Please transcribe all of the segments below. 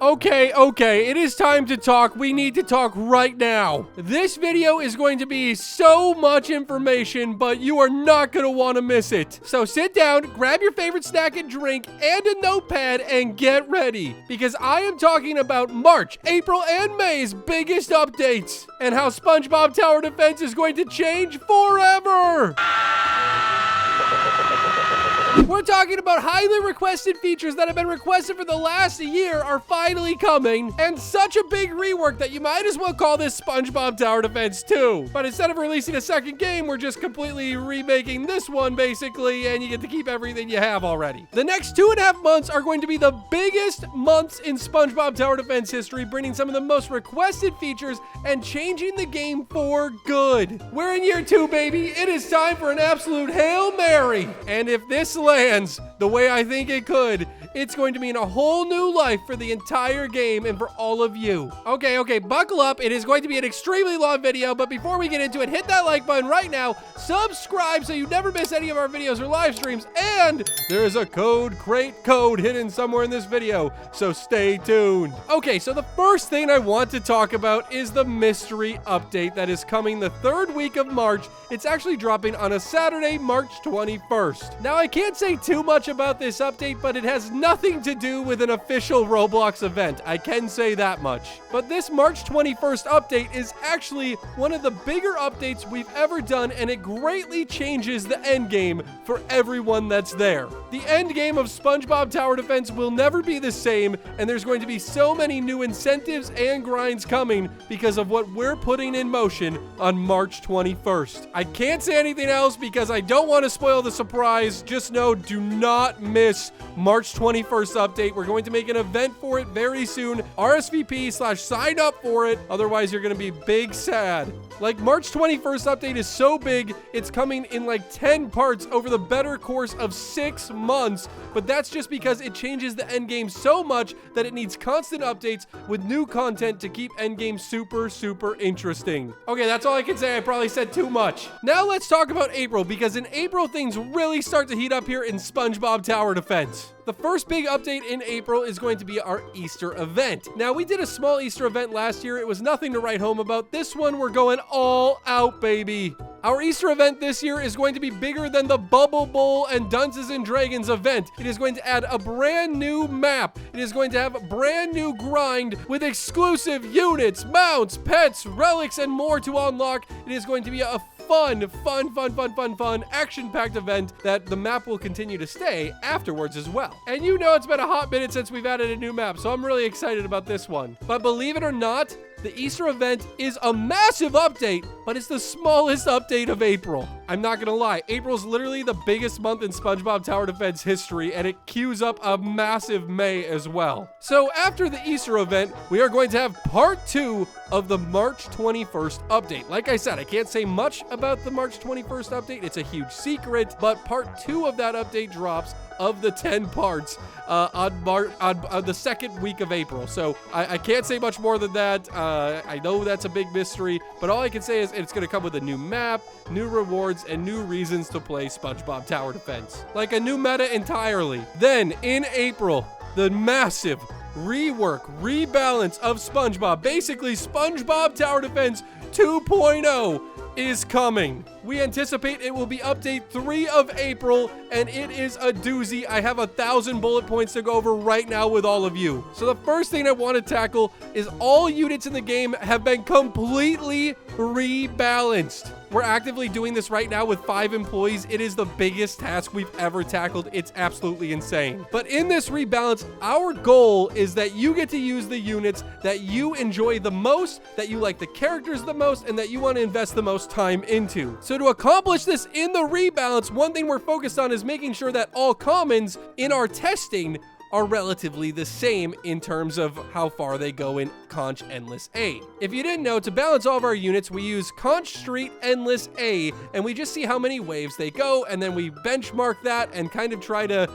Okay, it is time to talk. We need to talk right now. This video is going to be so much information, but you are not going to want to miss it. So sit down, grab your favorite snack and drink, and a notepad, and get ready. Because I am talking about March, April, and May's biggest updates, and how SpongeBob Tower Defense is going to change forever. We're talking about highly requested features that have been requested for the last year are finally coming, and such a big rework that you might as well call this SpongeBob Tower Defense 2. But instead of releasing a second game, we're just completely remaking this one, basically, and you get to keep everything you have already. The next 2.5 months are going to be the biggest months in SpongeBob Tower Defense history, bringing some of the most requested features and changing the game for good. We're in year 2, baby. It is time for an absolute Hail Mary. And if this lands the way I think it could, it's going to mean a whole new life for the entire game and for all of you. Okay, buckle up. It is going to be an extremely long video, but before we get into it, hit that like button right now, subscribe so you never miss any of our videos or live streams, and there is a crate code hidden somewhere in this video, so stay tuned. Okay, so the first thing I want to talk about is the mystery update that is coming the 3rd week of March. It's actually dropping on a Saturday, March 21st. Now, I can't say too much about this update, but it has nothing to do with an official Roblox event. I can say that much. But this March 21st update is actually one of the bigger updates we've ever done, and it greatly changes the end game for everyone that's there. The end game of SpongeBob Tower Defense will never be the same, and there's going to be so many new incentives and grinds coming because of what we're putting in motion on March 21st. I can't say anything else because I don't want to spoil the surprise. Just know, do not miss March 21st update. We're going to make an event for it very soon. RSVP/sign up for it. Otherwise, you're going to be big sad. Like, March 21st update is so big, it's coming in like 10 parts over the better course of 6 months. But that's just because it changes the endgame so much that it needs constant updates with new content to keep endgame super interesting. Okay, that's all I can say. I probably said too much. Now let's talk about April, because in April, things really start to heat up here in SpongeBob Tower Defense. The first big update in April is going to be our Easter event. Now, we did a small Easter event last year. It was nothing to write home about. This one, we're going all out, baby. Our Easter event this year is going to be bigger than the Bubble Bowl and Dungeons & Dragons event. It is going to add a brand new map. It is going to have a brand new grind with exclusive units, mounts, pets, relics, and more to unlock. It is going to be a fun, action-packed event that the map will continue to stay afterwards as well. And you know it's been a hot minute since we've added a new map, so I'm really excited about this one. But believe it or not, the Easter event is a massive update, but it's the smallest update of April. I'm not gonna lie, April's literally the biggest month in SpongeBob Tower Defense history, and it queues up a massive May as well. So after the Easter event, we are going to have part 2 of the March 21st update. Like I said, I can't say much about the March 21st update. It's a huge secret, but part 2 of that update drops of the 10 parts on the 2nd week of April. So I can't say much more than that. I know that's a big mystery, but all I can say is it's going to come with a new map, new rewards, and new reasons to play SpongeBob Tower Defense. Like a new meta entirely. Then in April, the massive rebalance of SpongeBob, basically SpongeBob Tower Defense 2.0 is coming. We anticipate it will be update 3 of April, and it is a doozy. I have 1,000 bullet points to go over right now with all of you. So the first thing I want to tackle is all units in the game have been completely rebalanced. We're actively doing this right now with 5 employees. It is the biggest task we've ever tackled. It's absolutely insane. But in this rebalance, our goal is that you get to use the units that you enjoy the most, that you like the characters the most, and that you want to invest the most time into. So to accomplish this in the rebalance, one thing we're focused on is making sure that all commons in our testing are relatively the same in terms of how far they go in Conch Endless A. If you didn't know, to balance all of our units, we use Conch Street Endless A, and we just see how many waves they go, and then we benchmark that and kind of try to,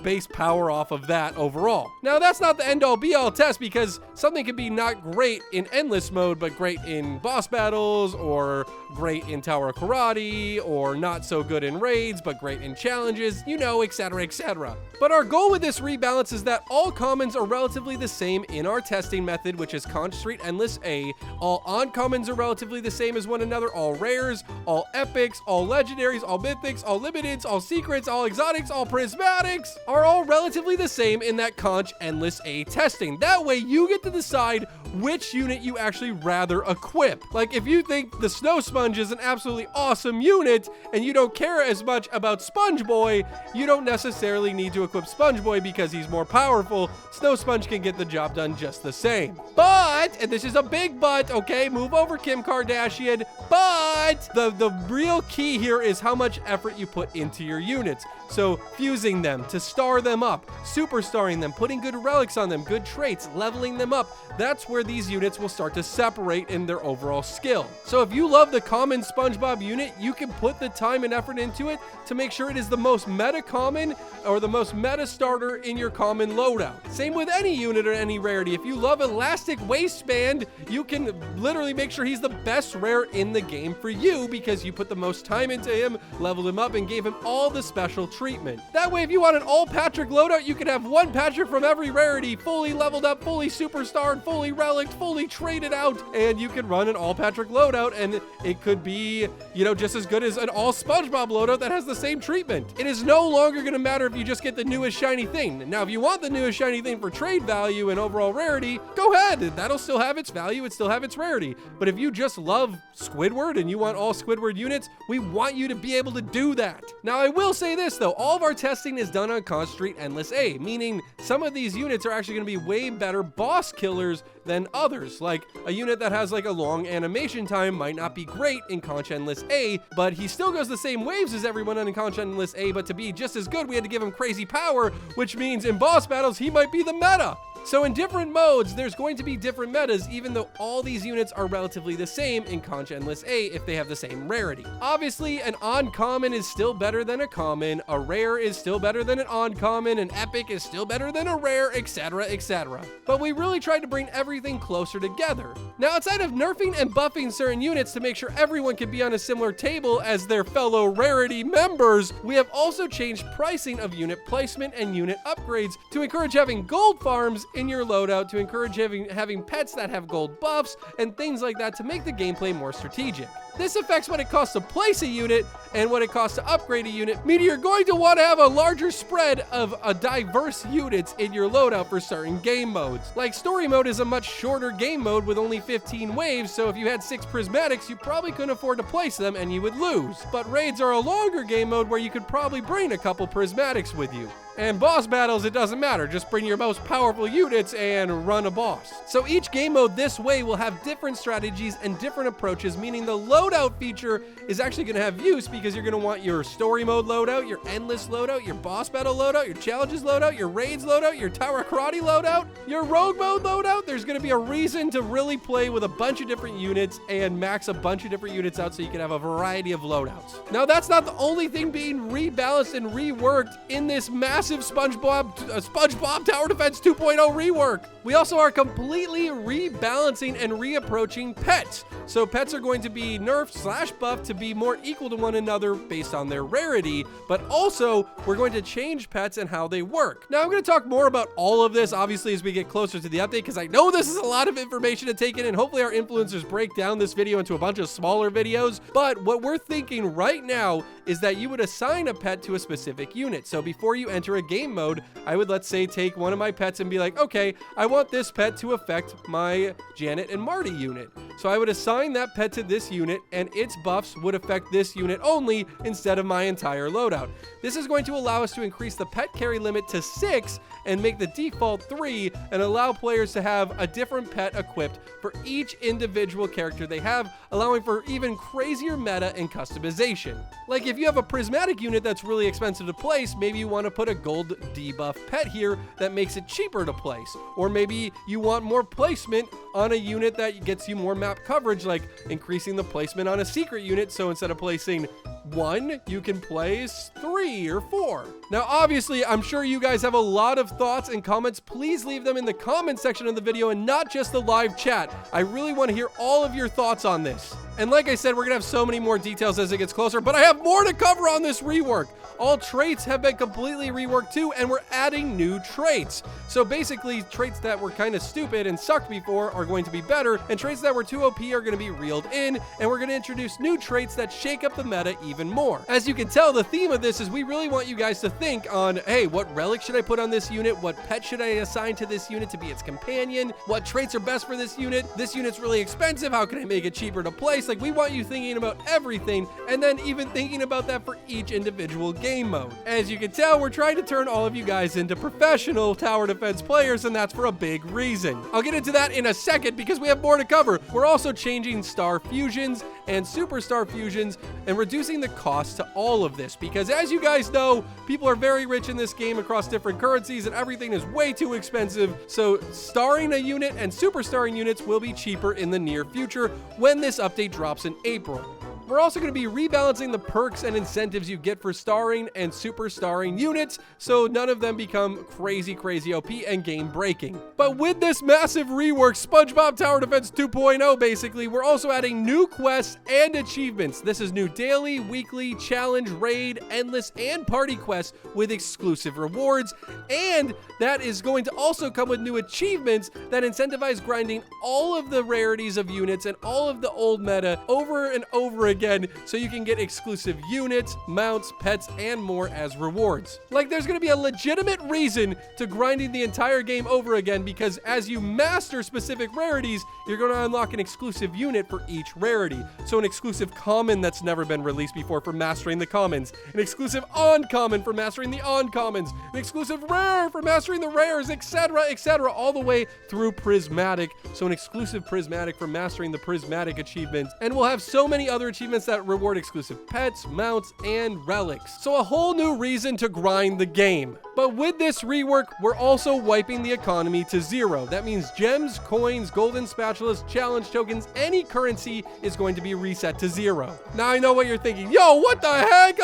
base power off of that overall. Now, that's not the end-all be-all test, because something could be not great in endless mode, but great in boss battles, or great in Tower Karate, or not so good in raids, but great in challenges, etc., etc. But our goal with this rebalance is that all commons are relatively the same in our testing method, which is Conch Street Endless A. All uncommons are relatively the same as one another. All rares, all epics, all legendaries, all mythics, all limiteds, all secrets, all exotics, all prismatics are all relatively the same in that Conch Endless A testing. That way you get to decide which unit you actually rather equip. Like, if you think the Snow Sponge is an absolutely awesome unit and you don't care as much about Sponge Boy, you don't necessarily need to equip Sponge Boy because he's more powerful. Snow Sponge can get the job done just the same. But, and this is a big but, okay, move over Kim Kardashian, but the real key here is how much effort you put into your units. So fusing them to star them up, superstarring them, putting good relics on them, good traits, leveling them up, that's where these units will start to separate in their overall skill. So if you love the common SpongeBob unit, you can put the time and effort into it to make sure it is the most meta common or the most meta starter in your common loadout. Same with any unit or any rarity. If you love Elastic Waistband, you can literally make sure he's the best rare in the game for you because you put the most time into him, leveled him up, and gave him all the special treatment. That way, if you want an all Patrick loadout, you can have one Patrick from every rarity, fully leveled up, fully superstarred, fully relicked, fully traded out, and you can run an all Patrick loadout, and it could be, just as good as an all SpongeBob loadout that has the same treatment. It is no longer going to matter if you just get the newest shiny thing. Now, if you want the newest shiny thing for trade value and overall rarity, go ahead. That'll still have its value. It still have its rarity. But if you just love Squidward and you want all Squidward units, we want you to be able to do that. Now, I will say this, though. All of our testing is done on Conch Street Endless A, meaning some of these units are actually going to be way better boss killers than others. Like, a unit that has like a long animation time might not be great in Conch Endless A, but he still goes the same waves as everyone in Conch Endless A, but to be just as good, we had to give him crazy power, which means in boss battles, he might be the meta. So in different modes, there's going to be different metas, even though all these units are relatively the same in Conch Endless A if they have the same rarity. Obviously, an uncommon is still better than a common, a rare is still better than an uncommon, an epic is still better than a rare, etc., etc. But we really tried to bring everything closer together. Now, outside of nerfing and buffing certain units to make sure everyone can be on a similar table as their fellow rarity members, we have also changed pricing of unit placement and unit upgrades to encourage having gold farms in your loadout, to encourage having pets that have gold buffs and things like that to make the gameplay more strategic. This affects what it costs to place a unit and what it costs to upgrade a unit, meaning you're going to want to have a larger spread of diverse units in your loadout for certain game modes. Like story mode is a much shorter game mode with only 15 waves, so if you had 6 prismatics, you probably couldn't afford to place them and you would lose. But raids are a longer game mode where you could probably bring a couple prismatics with you. And boss battles, it doesn't matter. Just bring your most powerful units and run a boss. So each game mode this way will have different strategies and different approaches, meaning the loadout feature is actually going to have use because you're going to want your story mode loadout, your endless loadout, your boss battle loadout, your challenges loadout, your raids loadout, your tower karate loadout, your rogue mode loadout. There's going to be a reason to really play with a bunch of different units and max a bunch of different units out so you can have a variety of loadouts. Now, that's not the only thing being rebalanced and reworked in this massive SpongeBob Tower Defense 2.0 rework. We also are completely rebalancing and reapproaching pets. So pets are going to be nerfed / buffed to be more equal to one another based on their rarity, but also we're going to change pets and how they work. Now, I'm going to talk more about all of this, obviously, as we get closer to the update, because I know this is a lot of information to take in, and hopefully our influencers break down this video into a bunch of smaller videos. But what we're thinking right now is that you would assign a pet to a specific unit. So before you enter a game mode, I would, let's say, take one of my pets and be like, okay, I want this pet to affect my Janet and Marty unit. So I would assign that pet to this unit, and its buffs would affect this unit only instead of my entire loadout. This is going to allow us to increase the pet carry limit to 6 and make the default 3 and allow players to have a different pet equipped for each individual character they have, allowing for even crazier meta and customization. Like if you have a prismatic unit that's really expensive to place, maybe you want to put a gold debuff pet here that makes it cheaper to place. Or maybe you want more placement on a unit that gets you more map coverage, like increasing the placement on a secret unit, so instead of placing 1, you can place 3 or 4. Now, obviously, I'm sure you guys have a lot of thoughts and comments. Please leave them in the comment section of the video and not just the live chat. I really want to hear all of your thoughts on this. And like I said, we're gonna have so many more details as it gets closer, but I have more to cover on this rework. All traits have been completely reworked too, and we're adding new traits. So basically, traits that were kind of stupid and sucked before are going to be better, and traits that were too OP are gonna be reeled in, and we're gonna introduce new traits that shake up the meta even more. As you can tell, the theme of this is we really want you guys to think on, hey, what relic should I put on this unit? What pet should I assign to this unit to be its companion? What traits are best for this unit? This unit's really expensive. How can I make it cheaper to place? Like, we want you thinking about everything, and then even thinking about that for each individual game mode. As you can tell, we're trying to turn all of you guys into professional tower defense players, and that's for a big reason. I'll get into that in a second because we have more to cover. We're also changing star fusions and superstar fusions and reducing the cost to all of this, because as you guys know, people are very rich in this game across different currencies and everything is way too expensive. So starring a unit and superstarring units will be cheaper in the near future when this update drops in April. We're also going to be rebalancing the perks and incentives you get for starring and super starring units, so none of them become crazy OP and game breaking. But with this massive rework, SpongeBob Tower Defense 2.0 basically, we're also adding new quests and achievements. This is new daily, weekly, challenge, raid, endless, and party quests with exclusive rewards, and that is going to also come with new achievements that incentivize grinding all of the rarities of units and all of the old meta over and over again, so you can get exclusive units, mounts, pets, and more as rewards. Like, there's going to be a legitimate reason to grinding the entire game over again, because as you master specific rarities, you're going to unlock an exclusive unit for each rarity. So an exclusive common that's never been released before for mastering the commons, an exclusive uncommon for mastering the uncommons, an exclusive rare for mastering the rares, etc., all the way through prismatic. So an exclusive prismatic for mastering the prismatic achievements, and we'll have so many other achievements that reward exclusive pets, mounts, and relics. So a whole new reason to grind the game. But with this rework, we're also wiping the economy to 0. That means gems, coins, golden spatulas, challenge tokens, any currency is going to be reset to 0. Now I know what you're thinking. Yo, what the heck?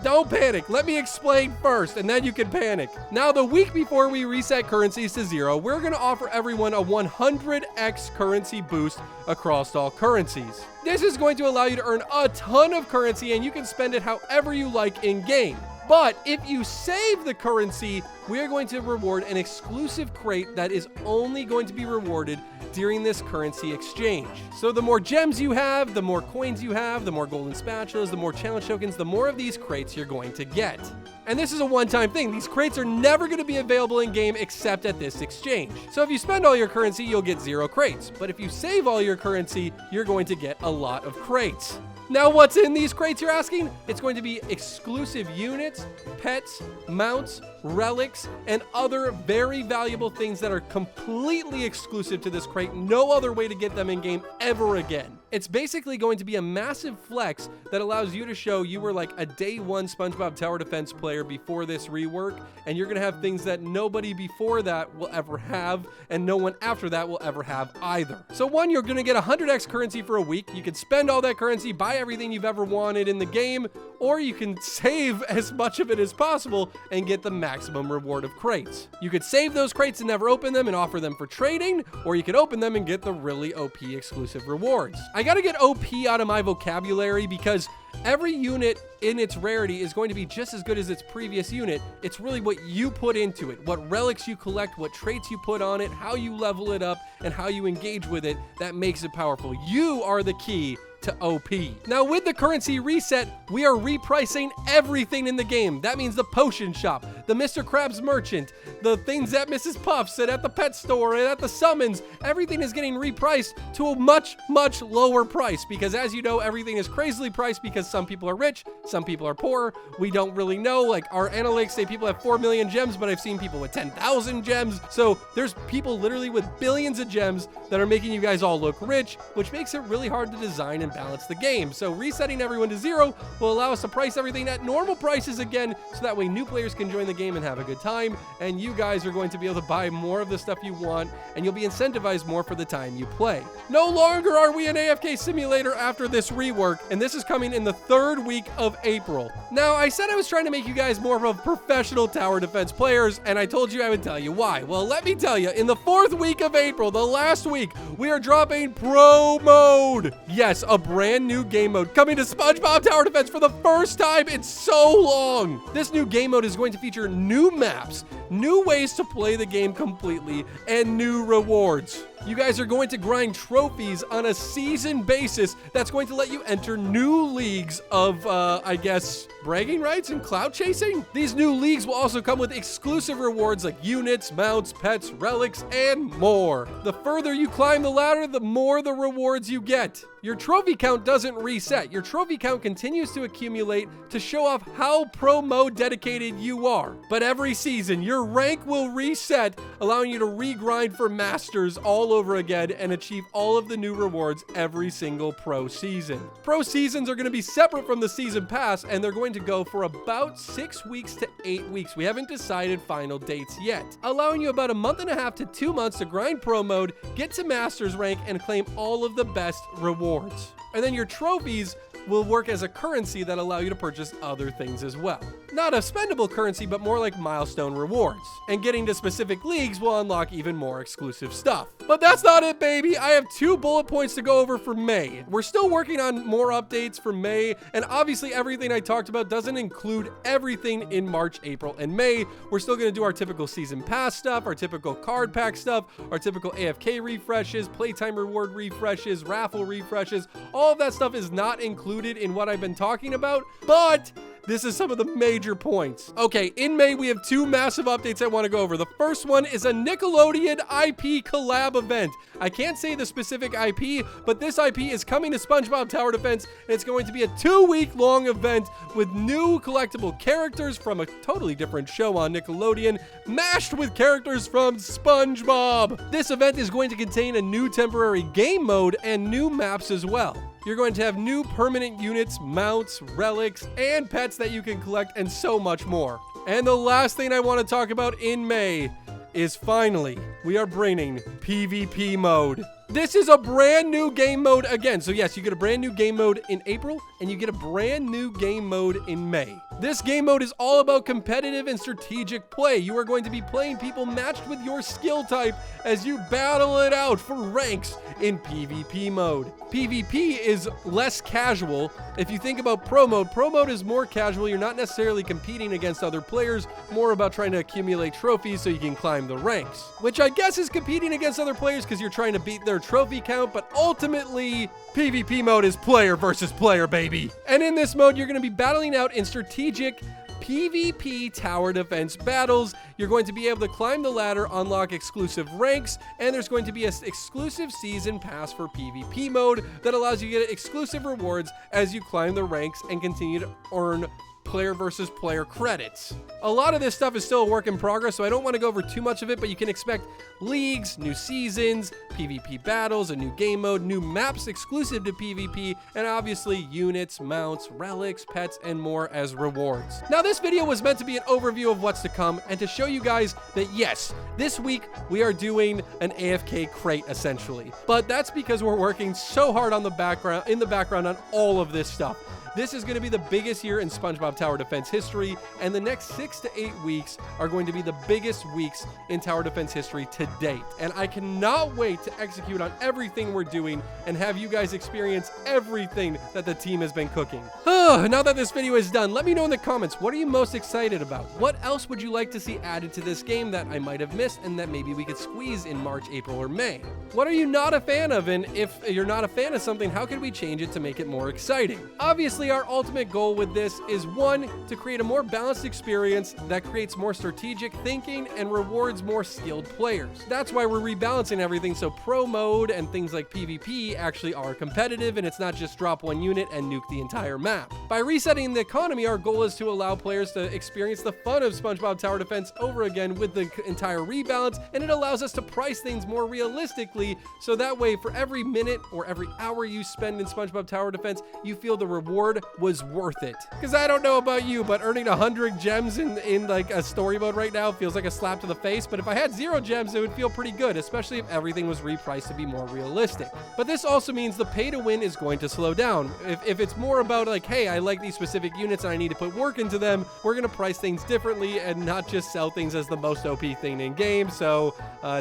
Don't panic. Let me explain first, and then you can panic. Now, the week before we reset currencies to 0, we're going to offer everyone a 100x currency boost across all currencies. This is going to allow you to earn a ton of currency, and you can spend it however you like in-game. But if you save the currency, we are going to reward an exclusive crate that is only going to be rewarded during this currency exchange. So the more gems you have, the more coins you have, the more golden spatulas, the more challenge tokens, the more of these crates you're going to get. And this is a one-time thing. These crates are never going to be available in-game except at this exchange. So if you spend all your currency, you'll get 0 crates. But if you save all your currency, you're going to get a lot of crates. Now, what's in these crates, you're asking? It's going to be exclusive units, pets, mounts, relics, and other very valuable things that are completely exclusive to this crate. No other way to get them in-game ever again. It's basically going to be a massive flex that allows you to show you were like a day one SpongeBob Tower Defense player before this rework, and you're going to have things that nobody before that will ever have, and no one after that will ever have either. So one, you're going to get 100x currency for a week. You can spend all that currency, buy everything you've ever wanted in the game, or you can save as much of it as possible and get the maximum reward of crates. You could save those crates and never open them and offer them for trading, or you could open them and get the really OP exclusive rewards. I gotta get OP out of my vocabulary because every unit in its rarity is going to be just as good as its previous unit. It's really what you put into it, what relics you collect, what traits you put on it, how you level it up, and how you engage with it that makes it powerful. You are the key to OP. Now, with the currency reset, we are repricing everything in the game. That means the potion shop, the Mr. Krabs merchant, the things at Mrs. Puff's and at the pet store and at the summons. Everything is getting repriced to a much, much lower price because, as you know, everything is crazily priced because some people are rich, some people are poor. We don't really know. Like, our analytics say people have 4 million gems, but I've seen people with 10,000 gems. So there's people literally with billions of gems that are making you guys all look rich, which makes it really hard to design and balance the game. So resetting everyone to 0 will allow us to price everything at normal prices again, so that way new players can join the game and have a good time, and you guys are going to be able to buy more of the stuff you want, and you'll be incentivized more for the time you play. No longer are we an AFK simulator after this rework, and this is coming in the 3rd week of April. Now, I said I was trying to make you guys more of professional tower defense players, and I told you I would tell you why. Well, let me tell you, in the 4th week of April, the last week, we are dropping Pro Mode. Yes, a brand new game mode coming to SpongeBob Tower Defense for the first time in so long. This new game mode is going to feature new maps, new ways to play the game completely, and new rewards. You guys are going to grind trophies on a season basis that's going to let you enter new leagues of, I guess, bragging rights and cloud chasing. These new leagues will also come with exclusive rewards like units, mounts, pets, relics, and more. The further you climb the ladder, the more the rewards you get. Your trophy count doesn't reset. Your trophy count continues to accumulate to show off how pro mode dedicated you are. But every season, your rank will reset, allowing you to regrind for masters all over again and achieve all of the new rewards every single pro season. Pro seasons are going to be separate from the season pass, and they're going to go for about 6 weeks to 8 weeks. We haven't decided final dates yet, allowing you about a month and a half to 2 months to grind pro mode, get to masters rank, and claim all of the best rewards. And then your trophies will work as a currency that allow you to purchase other things as well. Not a spendable currency, but more like milestone rewards. And getting to specific leagues will unlock even more exclusive stuff. But that's not it, baby. I have 2 bullet points to go over for May. We're still working on more updates for May, and obviously everything I talked about doesn't include everything in March, April, and May. We're still gonna do our typical season pass stuff, our typical card pack stuff, our typical AFK refreshes, playtime reward refreshes, raffle refreshes. All of that stuff is not included in what I've been talking about, but this is some of the major points. Okay, in May, we have 2 massive updates I want to go over. The first one is a Nickelodeon IP collab event. I can't say the specific IP, but this IP is coming to SpongeBob Tower Defense, and it's going to be a 2-week-long event with new collectible characters from a totally different show on Nickelodeon, mashed with characters from SpongeBob. This event is going to contain a new temporary game mode and new maps as well. You're going to have new permanent units, mounts, relics, and pets that you can collect, and so much more. And the last thing I want to talk about in May is finally, we are bringing PvP mode. This is a brand new game mode again. So yes, you get a brand new game mode in April, and you get a brand new game mode in May. This game mode is all about competitive and strategic play. You are going to be playing people matched with your skill type as you battle it out for ranks in PvP mode. PvP is less casual. If you think about pro mode is more casual. You're not necessarily competing against other players, more about trying to accumulate trophies so you can climb the ranks, which I guess is competing against other players because you're trying to beat their trophy count, but ultimately PvP mode is player versus player, baby. And in this mode, you're going to be battling out in strategic PvP tower defense battles. You're going to be able to climb the ladder, unlock exclusive ranks, and there's going to be an exclusive season pass for PvP mode that allows you to get exclusive rewards as you climb the ranks and continue to earn player versus player credits. A lot of this stuff is still a work in progress, so I don't want to go over too much of it, but you can expect leagues, new seasons, PvP battles, a new game mode, new maps exclusive to PvP, and obviously units, mounts, relics, pets, and more as rewards. Now, this video was meant to be an overview of what's to come and to show you guys that yes, this week we are doing an AFK crate essentially, but that's because we're working so hard on in the background on all of this stuff. This is going to be the biggest year in SpongeBob SpongeBob Tower Defense history, and the next 6 to 8 weeks are going to be the biggest weeks in Tower Defense history to date. And I cannot wait to execute on everything we're doing and have you guys experience everything that the team has been cooking. Now that this video is done, let me know in the comments, what are you most excited about? What else would you like to see added to this game that I might have missed and that maybe we could squeeze in March, April, or May? What are you not a fan of? And if you're not a fan of something, how can we change it to make it more exciting? Obviously, our ultimate goal with this is, one, to create a more balanced experience that creates more strategic thinking and rewards more skilled players. That's why we're rebalancing everything so pro mode and things like PvP actually are competitive, and it's not just drop one unit and nuke the entire map. By resetting the economy, our goal is to allow players to experience the fun of SpongeBob Tower Defense over again with the entire rebalance, and it allows us to price things more realistically, so that way for every minute or every hour you spend in SpongeBob Tower Defense, you feel the reward was worth it. Because I don't know about you, but earning 100 gems in like a story mode right now feels like a slap to the face, but if I had 0 gems, it would feel pretty good, especially if everything was repriced to be more realistic. But this also means the pay to win is going to slow down. If it's more about like, hey, I like these specific units and I need to put work into them, we're going to price things differently and not just sell things as the most OP thing in game. So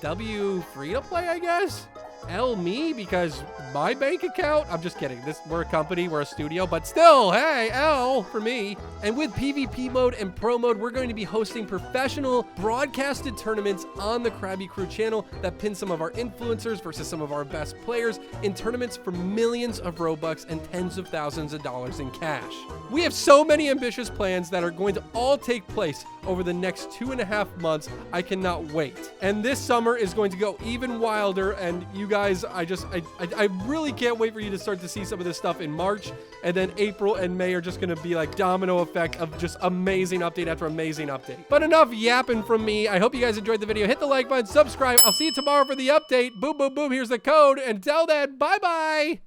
W free to play, I guess. L me, because my bank account, I'm just kidding. We're a company, we're a studio, but still, hey, L for me. And with PvP mode and pro mode, we're going to be hosting professional broadcasted tournaments on the Krabby Crew channel that pin some of our influencers versus some of our best players in tournaments for millions of Robux and tens of thousands of dollars in cash. We have so many ambitious plans that are going to all take place over the next 2.5 months. I cannot wait. And this summer is going to go even wilder, and you guys, I really can't wait for you to start to see some of this stuff in March, and then April and May are just going to be like domino effect of just amazing update after amazing update. But enough yapping from me. I hope you guys enjoyed the video. Hit the like button, subscribe. I'll see you tomorrow for the update. Boom, boom, boom. Here's the code. Until then, bye-bye.